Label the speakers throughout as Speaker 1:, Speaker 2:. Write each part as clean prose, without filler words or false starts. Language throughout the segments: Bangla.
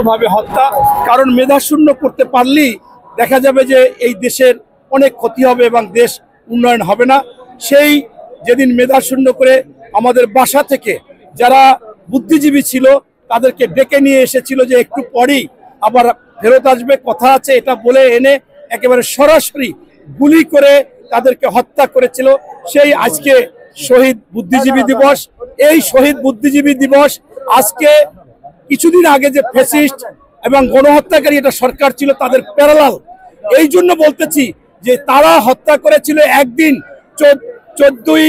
Speaker 1: ভাবে হত্যা, কারণ মেধাশূন্য করতে পারলেই দেখা যাবে যে এই দেশের অনেক ক্ষতি হবে এবং দেশ উন্নয়ন হবে না। সেই যেদিন মেধাশূন্য করে আমাদের বাসা থেকে যারা বুদ্ধিজীবী ছিল তাদেরকে ডেকে নিয়ে এসেছিল যে একটু পরেই আবার ফেরত আসবে, কথা আছে, এটা বলে এনে একেবারে সরাসরি গুলি করে তাদেরকে হত্যা করেছিল। সেই আজকে শহীদ বুদ্ধিজীবী দিবস। এই শহীদ বুদ্ধিজীবী দিবস আজকে কিছুদিন আগে যে ফ্যাসিস্ট এবং গণহত্যাকারী এটা সরকার ছিল তাদের প্যারালাল। এই জন্য বলতেছি যে তারা হত্যা করেছিল একদিন 14ই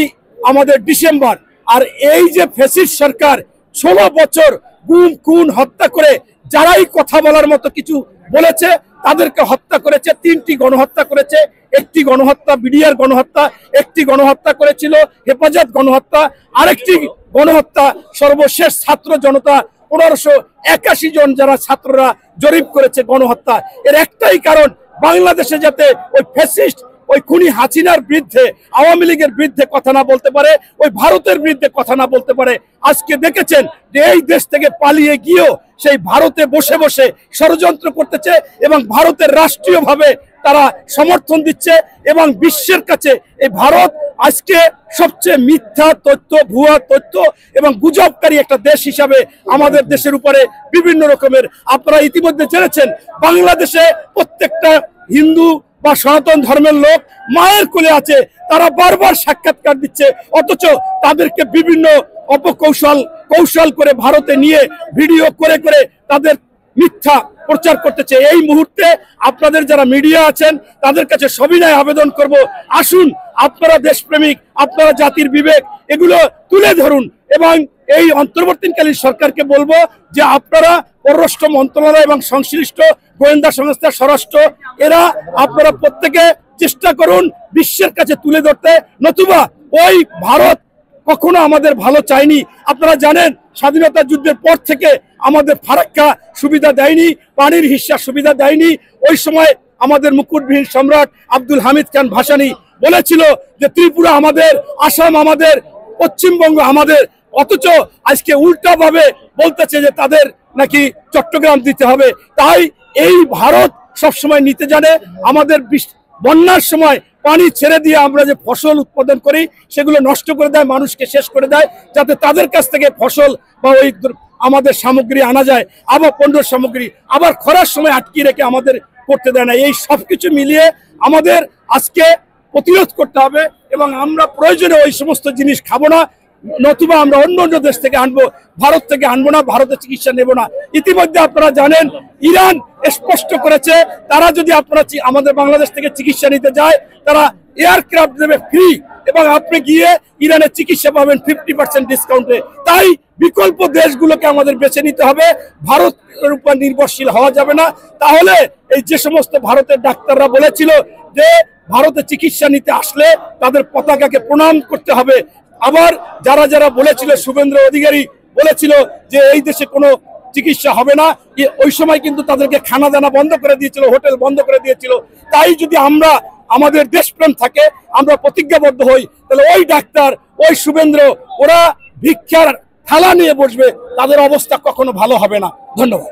Speaker 1: আমাদের ডিসেম্বর, আর এই যে ফ্যাসিস্ট সরকার 16 বছর গুম খুন হত্যা করে যারাই কথা বলার মতো কিছু বলেছে তাদেরকে হত্যা করেছে। 3টি গণহত্যা করেছে, একটি গণহত্যা বিডিআর গণহত্যা, একটি গণহত্যা করেছিল হেফাজত গণহত্যা, আরেকটি গণহত্যা সর্বশেষ ছাত্র জনতা 1581 জন যারা ছাত্ররা জরিপ করেছে গণহত্যা। এর একটাই কারণ বাংলাদেশে যাতে ওই ফ্যাসিস্ট ওই খুনি হাসিনার বিরুদ্ধে, আওয়ামী লীগের বিরুদ্ধে কথা না বলতে পারে, ওই ভারতের বিরুদ্ধে কথা না বলতে পারে। আজকে দেখেছেন যে এই দেশ থেকে পালিয়ে গিয়েও সেই ভারতে বসে বসে ষড়যন্ত্র করতেছে এবং ভারতের রাষ্ট্রীয়ভাবে তারা সমর্থন দিচ্ছে এবং বিশ্বের কাছে এই ভারত আজকে সবচেয়ে মিথ্যা তথ্য, ভুয়া তথ্য এবং গুজবকারী একটা দেশ হিসাবে আমাদের দেশের উপরে বিভিন্ন রকমের, আপনারা ইতিমধ্যে জেনেছেন বাংলাদেশে প্রত্যেকটা হিন্দু বা সনাতন ধর্মের লোক মায়ের কোলে আছে, তারা বারবার সাক্ষাৎকার দিচ্ছে, অথচ তাদেরকে বিভিন্ন কৌশল করে ভারতে নিয়ে ভিডিও করে করে তাদের মিথ্যা প্রচার করতেছে। এই মুহূর্তে আপনাদের যারা মিডিয়া আছেন তাদের কাছে সবিনয় আবেদন করব, আসুন আপনারা দেশপ্রেমিক, আপনারা জাতির বিবেক এগুলো তুলে ধরুন এবং এই অন্তর্বর্তীকালীন সরকারকে বলবো যে আপনারা পররাষ্ট্র মন্ত্রণালয় এবং সংশ্লিষ্ট গোয়েন্দা সংস্থা, স্বরাষ্ট্র, এরা আপনারা প্রত্যেকে চেষ্টা করুন বিশ্বের কাছে তুলে ধরতে, নতুবা ওই ভারত কখনো আমাদের ভালো চায়নি। আপনারা জানেন স্বাধীনতা যুদ্ধের পর থেকে আমাদের ফারাক্কা সুবিধা দেয়নি, পানির হিস্সা সুবিধা দেয়নি। ওই সময় আমাদের মুকুটবিহীন সম্রাট আব্দুল হামিদ খান ভাসানী বলেছিল যে ত্রিপুরা আমাদের, আসাম আমাদের, পশ্চিমবঙ্গ আমাদের, অথচ আজকে উল্টা ভাবে বলতেছে যে তাদের নাকি চট্টগ্রাম দিতে হবে। তাই এই ভারত সবসময় নিতে জানে। আমাদের বন্যার সময় পানি ছেড়ে দিয়ে আমরা যে ফসল উৎপাদন করি সেগুলো নষ্ট করে দেয়, মানুষকে শেষ করে দেয়, যাতে তাদের কাছ থেকে ফসল বা ওই আমাদের সামগ্রী আনা যায়, আবার পণ্য সামগ্রী আবার খরার সময় আটকে রেখে আমাদের করতে দেয় না। এই সব কিছু মিলিয়ে আমাদের আজকে প্রতিরোধ করতে হবে এবং আমরা প্রয়োজনে ওই সমস্ত জিনিস খাবো না, নতুবা আমরা অন্য অন্য দেশ থেকে আনবো, ভারত থেকে আনবো না, ভারতের চিকিৎসা নেব না। ইতিমধ্যে আপনারা জানেন ইরান স্পষ্ট করেছে তারা যদি আপনারা আমাদের বাংলাদেশ থেকে চিকিৎসা নিতে যায় তারা এয়ারক্রাফট দেবে ফ্রি এবং আপনি গিয়ে ইরানের চিকিৎসা পাবেন 50% ডিসকাউন্টে। তাই বিকল্প দেশগুলোকে আমাদের বেছে নিতে হবে, ভারতের উপর নির্ভরশীল হওয়া যাবে না। তাহলে এই যে সমস্ত ভারতের ডাক্তাররা বলেছিল যে ভারতে চিকিৎসা নিতে আসলে তাদের পতাকাকে প্রণাম করতে হবে, আবার যারা যারা বলেছিল, শুভেন্দ্র অধিকারী বলেছিল যে এই দেশে কোনো চিকিৎসা হবে না, ওই সময় কিন্তু তাদেরকে খানা দানা বন্ধ করে দিয়েছিল, হোটেল বন্ধ করে দিয়েছিল। তাই যদি আমরা আমাদের দেশপ্রেম থাকে, আমরা প্রতিজ্ঞাবদ্ধ হই, তাহলে ওই ডাক্তার, ওই শুভেন্দ্র, ওরা ভিক্ষার থালা নিয়ে বসবে, তাদের অবস্থা কখনো ভালো হবে না। ধন্যবাদ।